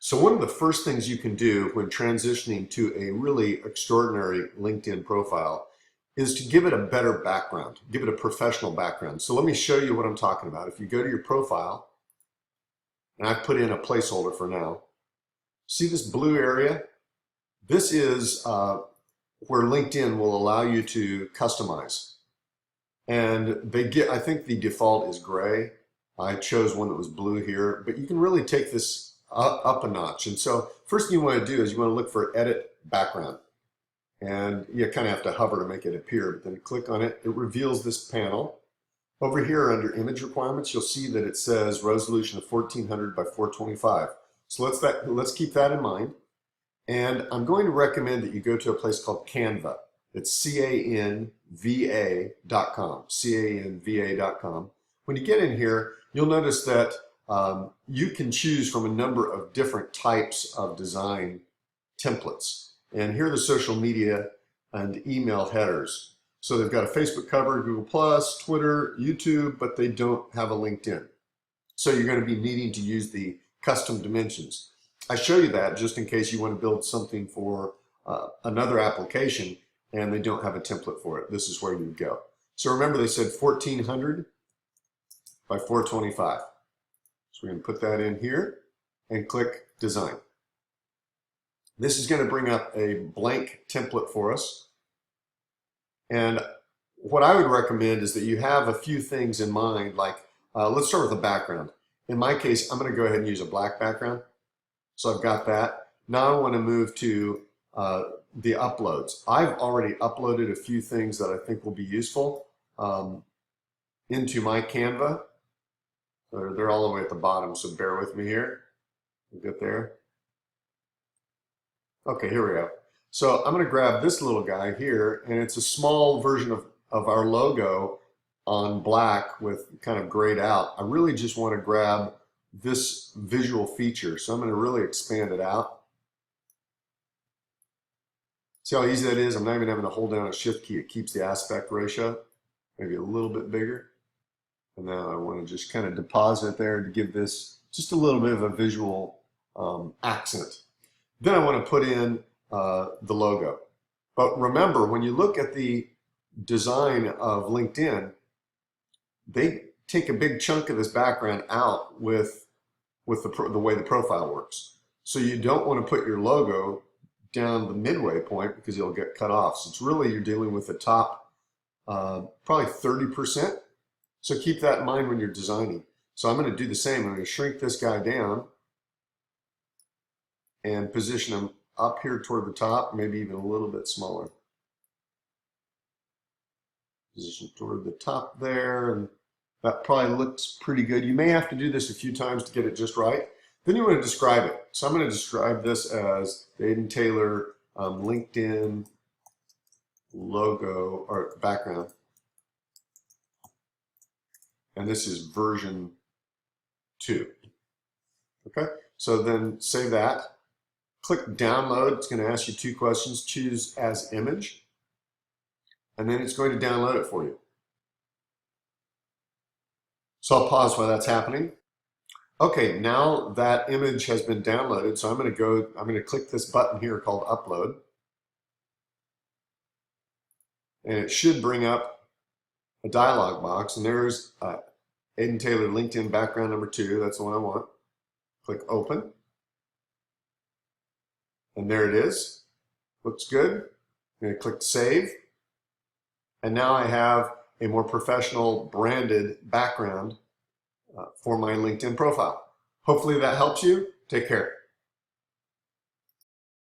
So one of the first things you can do when transitioning to a really extraordinary LinkedIn profile is to give it a better background, give it a professional background. So let me show you what I'm talking about. If you go to your profile, and I've put in a placeholder for now, see this blue area? This is where LinkedIn will allow you to customize. And I think the default is gray. I chose one that was blue here, but you can really take this up a notch. And so first thing you want to do is you want to look for edit background. And you kind of have to hover to make it appear, but then click on it. It reveals this panel. Over here under image requirements, you'll see that it says resolution of 1400 by 425. So let's keep that in mind. And I'm going to recommend that you go to a place called Canva. It's canva.com, canva.com. When you get in here, you'll notice that you can choose from a number of different types of design templates. And here are the social media and email headers. So they've got a Facebook cover, Google+, Twitter, YouTube, but they don't have a LinkedIn. So you're going to be needing to use the custom dimensions. I show you that just in case you want to build something for another application and they don't have a template for it. This is where you would go. So remember they said 1400 by 425. So we're going to put that in here and click Design. This is going to bring up a blank template for us. And what I would recommend is that you have a few things in mind, like let's start with the background. In my case, I'm going to go ahead and use a black background. So I've got that. Now I want to move to the uploads. I've already uploaded a few things that I think will be useful into my Canva. They're all the way at the bottom, so bear with me here. We'll get there. Okay, here we go. So I'm going to grab this little guy here, and it's a small version of our logo on black with kind of grayed out. I really just want to grab this visual feature, so I'm going to really expand it out. See how easy that is? I'm not even having to hold down a shift key. It keeps the aspect ratio maybe a little bit bigger. And now I want to just kind of deposit there to give this just a little bit of a visual accent. Then I want to put in the logo. But remember, when you look at the design of LinkedIn, they take a big chunk of this background out with the way the profile works. So you don't want to put your logo down the midway point because it'll get cut off. So it's really, you're dealing with the top probably 30%. So keep that in mind when you're designing. So I'm going to do the same. I'm going to shrink this guy down and position him up here toward the top, maybe even a little bit smaller. Position toward the top there, and that probably looks pretty good. You may have to do this a few times to get it just right. Then you want to describe it. So I'm going to describe this as the Aidan Taylor LinkedIn logo or background. And this is version 2. Okay, so then save that. Click download. It's going to ask you 2 questions. Choose as image. And then it's going to download it for you. So I'll pause while that's happening. Okay, now that image has been downloaded, so I'm going to click this button here called upload. And it should bring up a dialog box, and there's Aidan Taylor LinkedIn background number 2. That's the one I want. Click open. And there it is. Looks good. I'm going to click save. And now I have a more professional branded background for my LinkedIn profile. Hopefully that helps you. Take care.